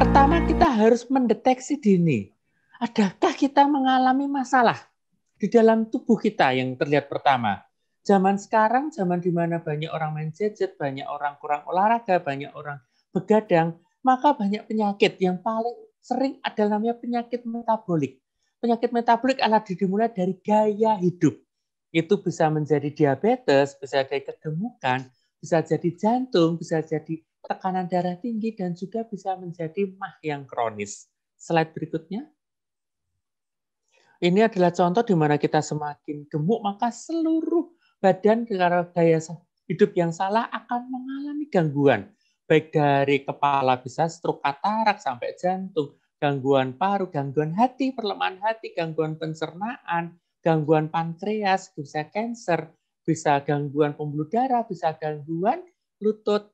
Pertama, kita harus mendeteksi dini. Adakah kita mengalami masalah di dalam tubuh kita yang terlihat pertama? Zaman sekarang, zaman di mana banyak orang main gadget, banyak orang kurang olahraga, banyak orang begadang, maka banyak penyakit yang paling sering adalah namanya penyakit metabolik. Penyakit metabolik adalah dimulai dari gaya hidup. Itu bisa menjadi diabetes, bisa jadi kegemukan, bisa jadi jantung, bisa jadi tekanan darah tinggi, dan juga bisa menjadi MAH yang kronis. Slide berikutnya. Ini adalah contoh di mana kita semakin gemuk, maka seluruh badan karena gaya hidup yang salah akan mengalami gangguan. Baik dari kepala bisa stroke katarak sampai jantung, gangguan paru, gangguan hati, perlemahan hati, gangguan pencernaan, gangguan pankreas, bisa kanker, bisa gangguan pembuluh darah, bisa gangguan lutut,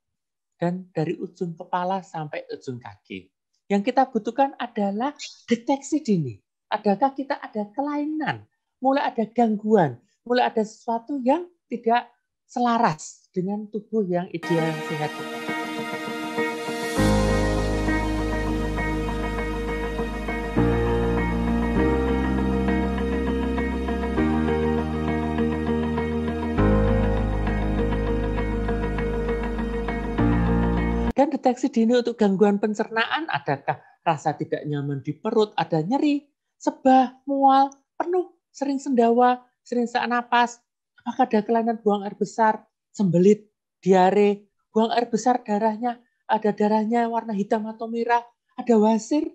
dan dari ujung kepala sampai ujung kaki. Yang kita butuhkan adalah deteksi dini. Adakah kita ada kelainan, mulai ada gangguan, mulai ada sesuatu yang tidak selaras dengan tubuh yang ideal sehat. Dan deteksi dini untuk gangguan pencernaan, adakah rasa tidak nyaman di perut, ada nyeri, sebah, mual, penuh, sering sendawa, sering sesak napas, apakah ada kelainan buang air besar, sembelit, diare, buang air besar darahnya, ada darahnya warna hitam atau merah, ada wasir,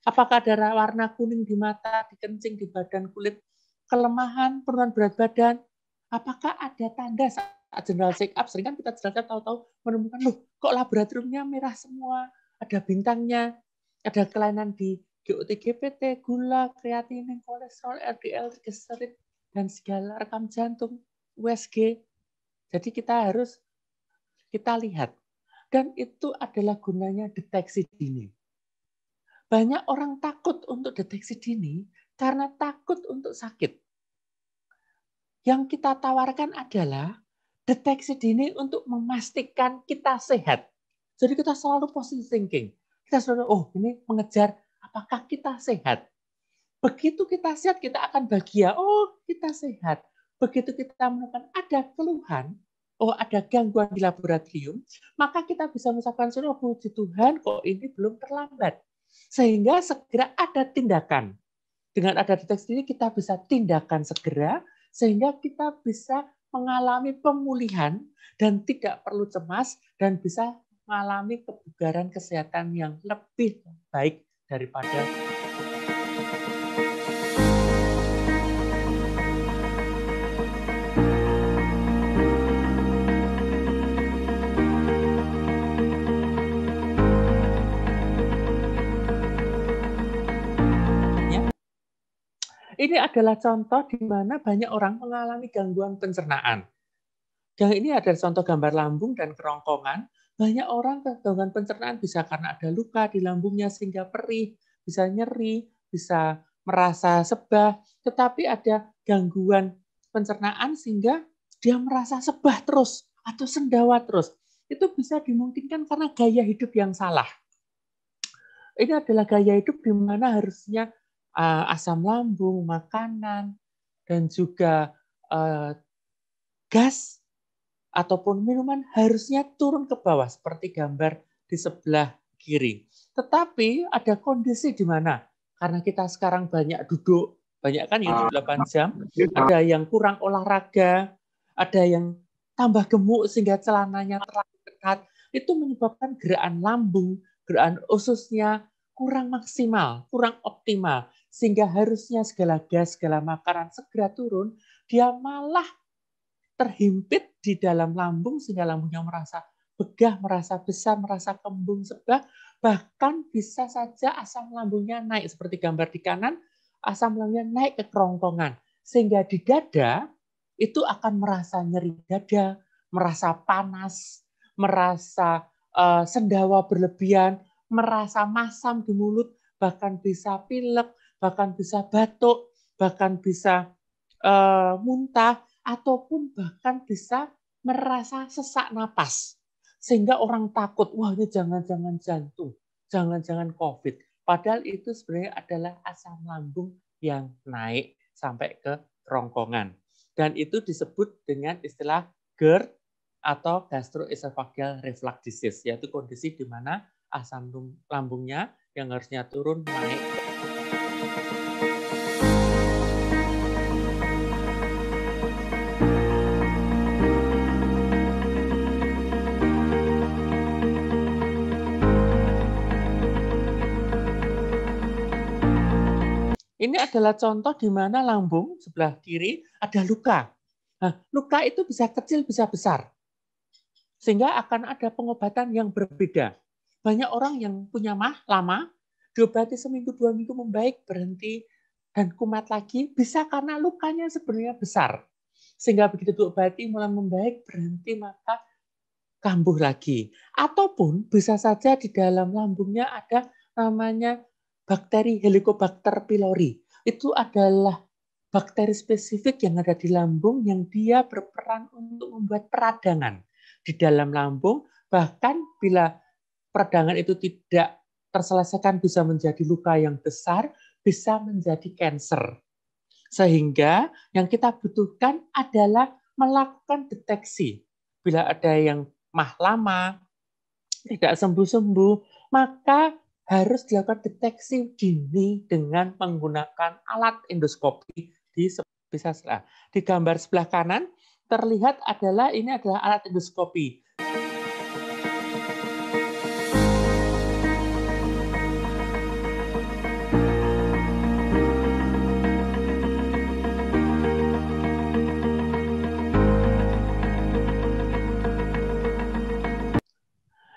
apakah ada warna kuning di mata, di kencing, di badan, kulit, kelemahan, penurunan berat badan, apakah ada tanda saat general check up, sering kan kita jelaskan tahu-tahu menemukan, loh kok laboratoriumnya merah semua, ada bintangnya, ada kelainan di GOT, GPT, gula, kreatinin, kolesterol, LDL, trigliserid, dan segala rekam jantung, USG. Jadi kita lihat. Dan itu adalah gunanya deteksi dini. Banyak orang takut untuk deteksi dini karena takut untuk sakit. Yang kita tawarkan adalah deteksi dini untuk memastikan kita sehat. Jadi kita selalu positive thinking. Kita selalu, oh ini mengejar apakah kita sehat. Begitu kita sehat, kita akan bahagia. Oh, kita sehat. Begitu kita menemukan ada keluhan, oh ada gangguan di laboratorium, maka kita bisa mengucapkan, oh puji Tuhan, kok ini belum terlambat. Sehingga segera ada tindakan. Dengan ada deteksi ini, kita bisa tindakan segera, sehingga kita bisa mengalami pemulihan dan tidak perlu cemas dan bisa mengalami kebugaran kesehatan yang lebih baik daripada ini adalah contoh di mana banyak orang mengalami gangguan pencernaan. Yang ini adalah contoh gambar lambung dan kerongkongan. Banyak orang gangguan pencernaan bisa karena ada luka di lambungnya sehingga perih, bisa nyeri, bisa merasa sebah. Tetapi ada gangguan pencernaan sehingga dia merasa sebah terus atau sendawa terus. Itu bisa dimungkinkan karena gaya hidup yang salah. Ini adalah gaya hidup di mana harusnya asam lambung, makanan, dan juga gas ataupun minuman harusnya turun ke bawah seperti gambar di sebelah kiri. Tetapi ada kondisi di mana karena kita sekarang banyak duduk, banyak kan yang 8 jam, ada yang kurang olahraga, ada yang tambah gemuk sehingga celananya terlalu ketat, itu menyebabkan gerakan lambung, gerakan ususnya kurang maksimal, kurang optimal, sehingga harusnya segala gas, segala makanan segera turun, dia malah terhimpit di dalam lambung sehingga lambungnya merasa begah, merasa besar, merasa kembung sebah, bahkan bisa saja asam lambungnya naik seperti gambar di kanan, asam lambungnya naik ke kerongkongan sehingga di dada itu akan merasa nyeri dada, merasa panas, merasa sendawa berlebihan, merasa masam di mulut, bahkan bisa pilek, bahkan bisa batuk, bahkan bisa muntah, ataupun bahkan bisa merasa sesak napas. Sehingga orang takut, wah ini jangan-jangan jantung, jangan-jangan COVID. Padahal itu sebenarnya adalah asam lambung yang naik sampai ke kerongkongan. Dan itu disebut dengan istilah GERD atau gastroesophageal reflux disease, yaitu kondisi di mana asam lambungnya yang harusnya turun naik. Ini adalah contoh di mana lambung sebelah kiri ada luka. Nah, luka itu bisa kecil, bisa besar. Sehingga akan ada pengobatan yang berbeda. Banyak orang yang punya MAH lama, diobati seminggu, 2 minggu membaik, berhenti, dan kumat lagi, bisa karena lukanya sebenarnya besar. Sehingga begitu diobati mulai membaik, berhenti, maka kambuh lagi. Ataupun bisa saja di dalam lambungnya ada namanya bakteri Helicobacter pylori. Itu adalah bakteri spesifik yang ada di lambung yang dia berperan untuk membuat peradangan di dalam lambung. Bahkan bila peradangan itu tidak terselesaikan bisa menjadi luka yang besar, bisa menjadi kanker. Sehingga yang kita butuhkan adalah melakukan deteksi. Bila ada yang MAH lama, tidak sembuh-sembuh, maka harus dilakukan deteksi dini dengan menggunakan alat endoskopi di gambar sebelah kanan terlihat ini adalah alat endoskopi.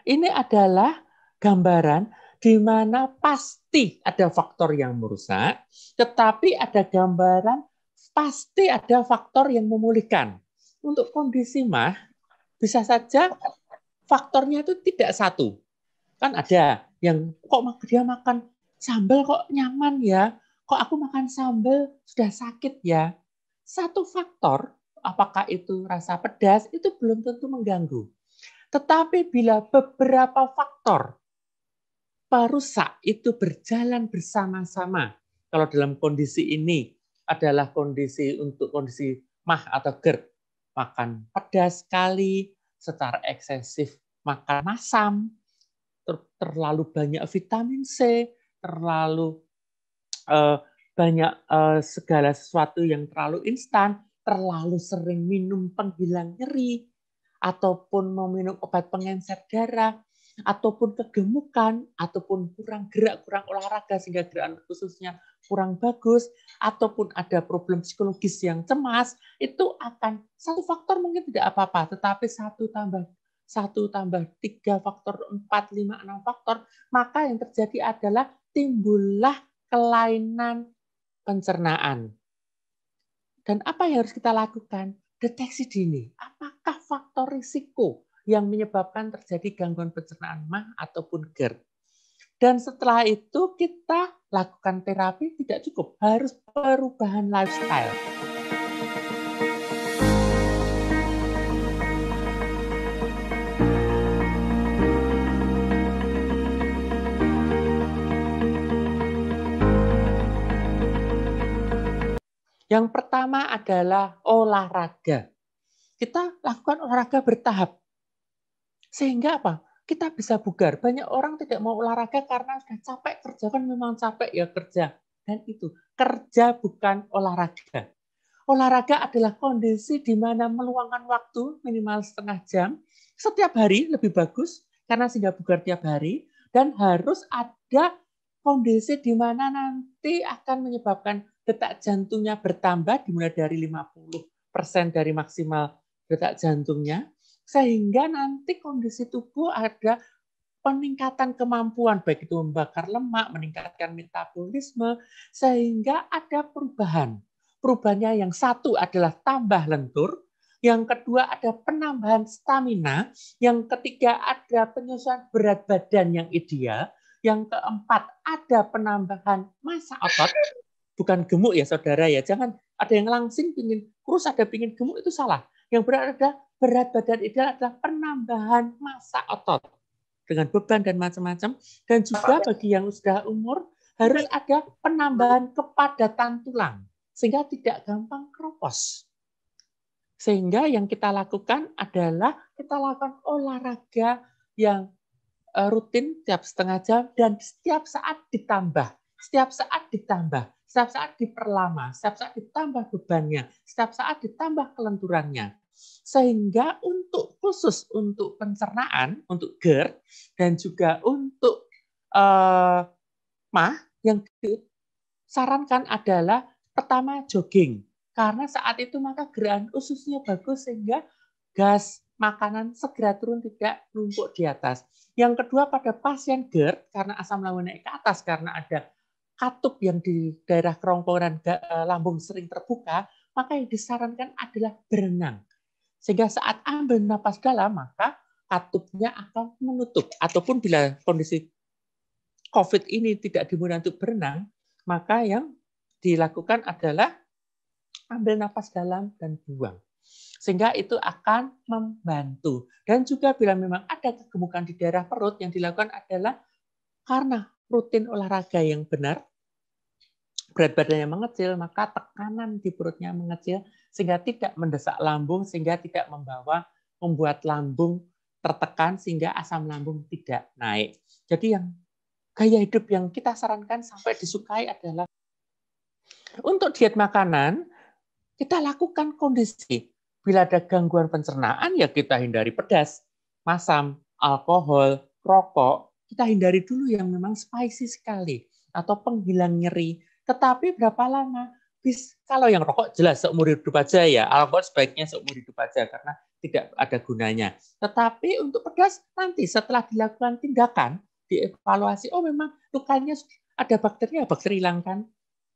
Ini adalah gambaran di mana pasti ada faktor yang merusak, tetapi ada gambaran pasti ada faktor yang memulihkan. Untuk kondisi MAH, bisa saja faktornya itu tidak satu. Kan ada yang kok dia makan sambal kok nyaman ya, kok aku makan sambal sudah sakit ya. Satu faktor, apakah itu rasa pedas, itu belum tentu mengganggu. Tetapi bila beberapa faktor perusak itu berjalan bersama-sama, kalau dalam kondisi ini adalah kondisi MAH atau GERD, makan pedas sekali, secara eksesif makan masam, terlalu banyak vitamin C, terlalu banyak segala sesuatu yang terlalu instan, terlalu sering minum penghilang nyeri, ataupun mau minum obat pengencer darah, ataupun kegemukan, ataupun kurang gerak, kurang olahraga sehingga gerakan khususnya kurang bagus, ataupun ada problem psikologis yang cemas, itu akan satu faktor mungkin tidak apa-apa, tetapi 1 tambah 3 faktor, 4, 5, 6 faktor, maka yang terjadi adalah timbullah kelainan pencernaan. Dan apa yang harus kita lakukan? Deteksi dini. Apakah faktor risiko yang menyebabkan terjadi gangguan pencernaan MAH ataupun GERD? Dan setelah itu kita lakukan terapi tidak cukup, harus perubahan lifestyle. Yang pertama adalah olahraga. Kita lakukan olahraga bertahap. Sehingga apa? Kita bisa bugar. Banyak orang tidak mau olahraga karena sudah capek kerja, kan memang capek ya kerja. Dan itu, kerja bukan olahraga. Olahraga adalah kondisi di mana meluangkan waktu minimal setengah jam. Setiap hari lebih bagus, karena sehingga bugar tiap hari. Dan harus ada kondisi di mana nanti akan menyebabkan detak jantungnya bertambah dimulai dari 50% dari maksimal detak jantungnya, sehingga nanti kondisi tubuh ada peningkatan kemampuan, baik itu membakar lemak, meningkatkan metabolisme, sehingga ada perubahan. Perubahannya yang satu adalah tambah lentur, yang kedua ada penambahan stamina, yang ketiga ada penyesuaian berat badan yang ideal, yang keempat ada penambahan massa otot, bukan gemuk ya saudara ya, jangan ada yang langsing pingin kurus, ada pingin gemuk, itu salah. Yang berat badan ideal adalah penambahan massa otot. dengan beban dan macam-macam. Dan juga bagi yang sudah umur harus ada penambahan kepadatan tulang sehingga tidak gampang keropos. Sehingga yang kita lakukan adalah kita lakukan olahraga yang rutin tiap setengah jam dan setiap saat ditambah, setiap saat ditambah, setiap saat diperlama, setiap saat ditambah bebannya, setiap saat ditambah kelenturannya. Sehingga khusus untuk pencernaan, untuk GERD dan juga untuk MAH yang disarankan adalah pertama jogging. Karena saat itu maka gerakan ususnya bagus sehingga gas makanan segera turun tidak numpuk di atas. Yang kedua pada pasien GERD karena asam lambung naik ke atas karena ada katup yang di daerah kerongkongan lambung sering terbuka, maka yang disarankan adalah berenang. Sehingga saat ambil napas dalam maka katupnya akan menutup. Ataupun bila kondisi COVID ini tidak dimudahkan untuk berenang, maka yang dilakukan adalah ambil napas dalam dan buang. Sehingga itu akan membantu. Dan juga bila memang ada kegemukan di daerah perut, yang dilakukan adalah karena rutin olahraga yang benar, berat badannya mengecil, maka tekanan di perutnya mengecil, sehingga tidak mendesak lambung, sehingga tidak membuat lambung tertekan, sehingga asam lambung tidak naik. Jadi yang gaya hidup yang kita sarankan sampai disukai adalah untuk diet makanan, kita lakukan kondisi. Bila ada gangguan pencernaan, ya kita hindari pedas, masam, alkohol, rokok. Kita hindari dulu yang memang spicy sekali atau penghilang nyeri. Tetapi berapa lama? Kalau yang rokok jelas seumur hidup aja ya, alkohol sebaiknya seumur hidup aja karena tidak ada gunanya. Tetapi untuk pedas nanti setelah dilakukan tindakan, dievaluasi, oh memang lukanya ada bakteri, bakteri hilangkan.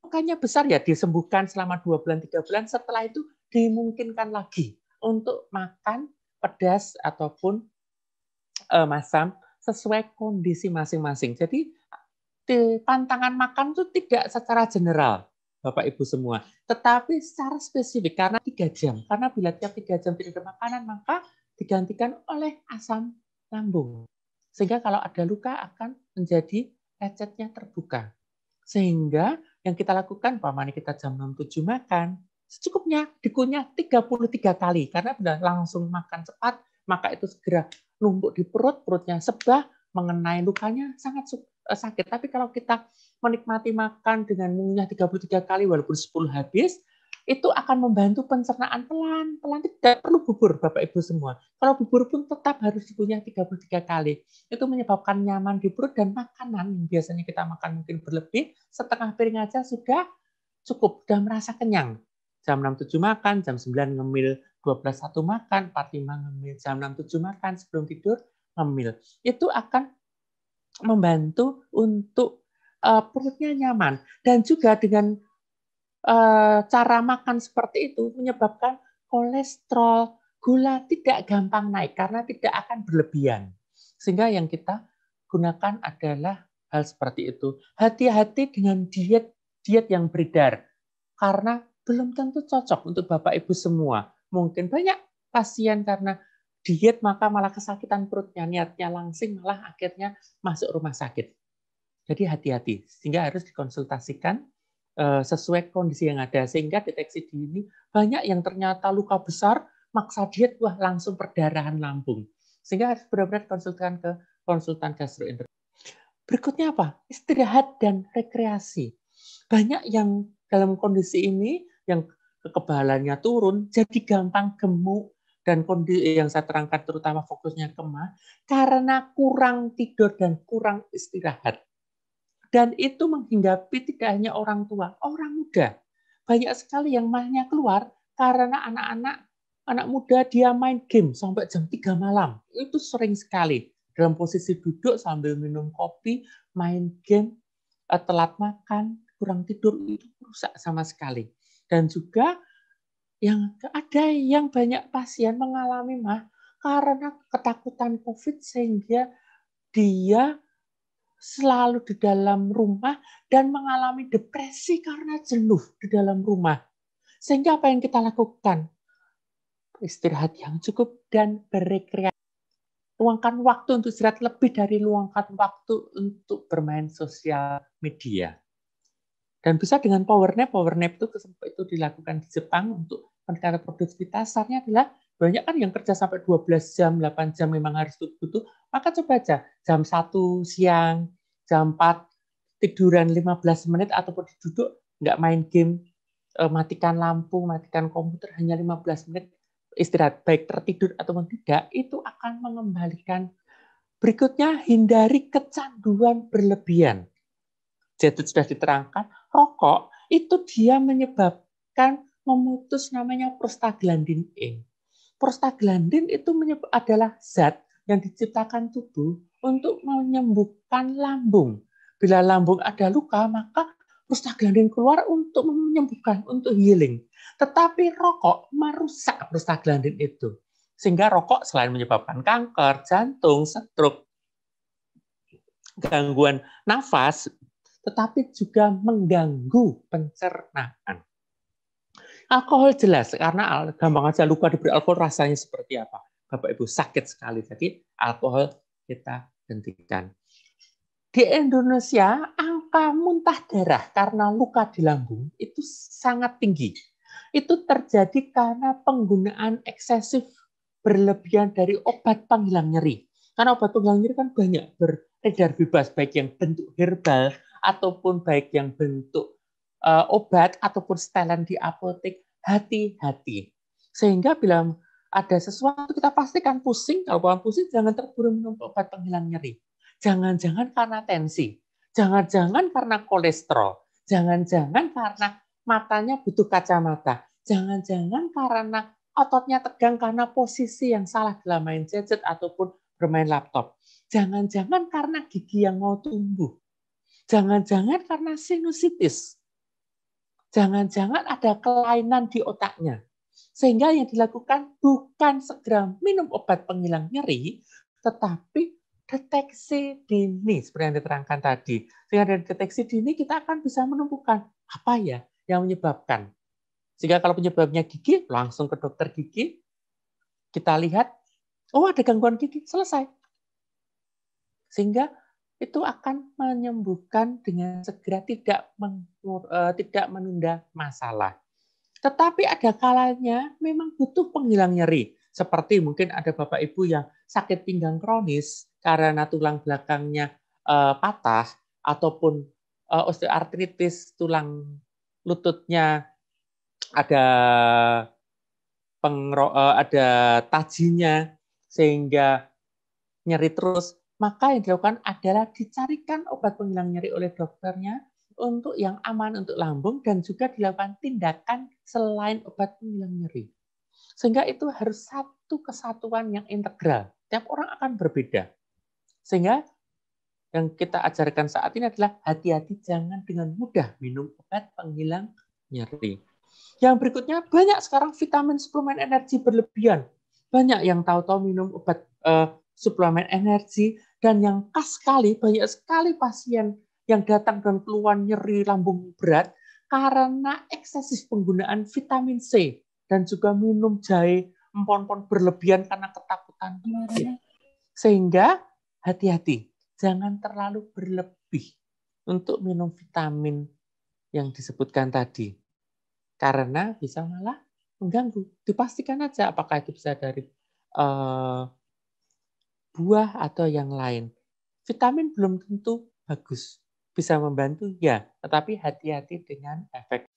Lukanya besar ya disembuhkan selama 2 bulan, 3 bulan. Setelah itu dimungkinkan lagi untuk makan pedas ataupun masam sesuai kondisi masing-masing. Jadi pantangan makan itu tidak secara general, Bapak Ibu semua, tetapi secara spesifik karena 3 jam. Karena bila tiap 3 jam tidak ada makanan, maka digantikan oleh asam lambung. Sehingga kalau ada luka akan menjadi lecetnya terbuka. Sehingga yang kita lakukan, umpamanya kita jam 6-7 makan, secukupnya dikunyah 33 kali. Karena sudah langsung makan cepat, maka itu segera numpuk di perut, perutnya sebah, mengenai lukanya sangat sakit. Tapi kalau kita menikmati makan dengan mengunyah 33 kali, walaupun 10 habis, itu akan membantu pencernaan pelan-pelan. Tidak perlu bubur, Bapak Ibu semua. Kalau bubur pun tetap harus dikunyah 33 kali. Itu menyebabkan nyaman di perut dan makanan yang biasanya kita makan mungkin berlebih, setengah piring aja sudah cukup, sudah merasa kenyang. Jam 6-7 makan, jam 9 ngemil, 12-1 makan, 4-5 ngemil, jam 6-7 makan, sebelum tidur ngemil. Itu akan membantu untuk perutnya nyaman. Dan juga dengan cara makan seperti itu menyebabkan kolesterol, gula tidak gampang naik karena tidak akan berlebihan. Sehingga yang kita gunakan adalah hal seperti itu. Hati-hati dengan diet yang beredar karena belum tentu cocok untuk Bapak Ibu semua. Mungkin banyak pasien karena diet maka malah kesakitan perutnya, niatnya langsing malah akhirnya masuk rumah sakit. Jadi hati-hati, sehingga harus dikonsultasikan sesuai kondisi yang ada, sehingga deteksi dini banyak yang ternyata luka besar, maksa diet, wah langsung perdarahan lambung. Sehingga harus benar-benar konsultan ke konsultan gastroenterolog. Berikutnya apa? Istirahat dan rekreasi. Banyak yang dalam kondisi ini, yang kekebalannya turun, jadi gampang gemuk, dan kondisi yang saya terangkan terutama fokusnya ke MAH, karena kurang tidur dan kurang istirahat. Dan itu menghinggapi tidak hanya orang tua, orang muda. Banyak sekali yang MAH-nya keluar karena anak muda dia main game sampai jam 3 malam. Itu sering sekali. Dalam posisi duduk sambil minum kopi, main game, telat makan, kurang tidur, itu rusak sama sekali. Dan juga yang ada yang banyak pasien mengalami MAH karena ketakutan COVID sehingga dia selalu di dalam rumah dan mengalami depresi karena jenuh di dalam rumah. Sehingga apa yang kita lakukan? Istirahat yang cukup dan berrekreasi. luangkan waktu untuk istirahat lebih dari luangkan waktu untuk bermain sosial media. Dan bisa dengan power nap itu dilakukan di Jepang untuk meningkatkan produktivitas. Sarannya adalah banyak kan yang kerja sampai 12 jam, 8 jam memang harus butuh, maka coba aja jam 1 siang, jam 4 tiduran 15 menit ataupun duduk, nggak main game, matikan lampu, matikan komputer, hanya 15 menit istirahat, baik tertidur ataupun tidak, itu akan mengembalikan. Berikutnya, hindari kecanduan berlebihan. Jadi sudah diterangkan, rokok itu dia menyebabkan memutus namanya prostaglandin E. Prostaglandin itu adalah zat yang diciptakan tubuh untuk menyembuhkan lambung. Bila lambung ada luka, maka prostaglandin keluar untuk menyembuhkan, untuk healing. Tetapi rokok merusak prostaglandin itu. Sehingga rokok selain menyebabkan kanker, jantung, stroke, gangguan nafas, tetapi juga mengganggu pencernaan. Alkohol jelas, karena gampang aja luka diberi alkohol rasanya seperti apa. Bapak Ibu sakit sekali, jadi alkohol kita hentikan. Di Indonesia, angka muntah darah karena luka di lambung itu sangat tinggi. Itu terjadi karena penggunaan eksesif berlebihan dari obat penghilang nyeri. Karena obat penghilang nyeri kan banyak beredar bebas, baik yang bentuk herbal ataupun baik yang bentuk obat ataupun setelan di apotek. Hati-hati. Sehingga bila ada sesuatu kita pastikan pusing, kalau bukan pusing jangan terburu minum obat penghilang nyeri. Jangan-jangan karena tensi, jangan-jangan karena kolesterol, jangan-jangan karena matanya butuh kacamata, jangan-jangan karena ototnya tegang karena posisi yang salah dalam main gadget ataupun bermain laptop, jangan-jangan karena gigi yang mau tumbuh, jangan-jangan karena sinusitis, jangan-jangan ada kelainan di otaknya. Sehingga yang dilakukan bukan segera minum obat penghilang nyeri, tetapi deteksi dini, seperti yang diterangkan tadi. Sehingga dari deteksi dini kita akan bisa menemukan apa ya yang menyebabkan. Sehingga kalau penyebabnya gigi, langsung ke dokter gigi, kita lihat, oh ada gangguan gigi, selesai. Sehingga itu akan menyembuhkan dengan segera, tidak menunda masalah. Tetapi ada kalanya memang butuh penghilang nyeri. Seperti mungkin ada Bapak Ibu yang sakit pinggang kronis karena tulang belakangnya patah ataupun osteoartritis, tulang lututnya ada ada tajinya sehingga nyeri terus, maka yang dilakukan adalah dicarikan obat penghilang nyeri oleh dokternya untuk yang aman untuk lambung dan juga dilakukan tindakan selain obat penghilang nyeri. Sehingga itu harus satu kesatuan yang integral. Tiap orang akan berbeda. Sehingga yang kita ajarkan saat ini adalah hati-hati jangan dengan mudah minum obat penghilang nyeri. Yang berikutnya banyak sekarang vitamin suplemen energi berlebihan. Banyak yang tahu-tahu minum obat suplemen energi, dan yang khas sekali, banyak sekali pasien yang datang dan keluar nyeri lambung berat karena eksesif penggunaan vitamin C dan juga minum jahe empon-empon berlebihan karena ketakutan. Sehingga hati-hati, jangan terlalu berlebih untuk minum vitamin yang disebutkan tadi. Karena bisa malah mengganggu. Dipastikan aja apakah itu bisa dari buah atau yang lain. Vitamin belum tentu bagus. Bisa membantu, ya. Tetapi hati-hati dengan efek.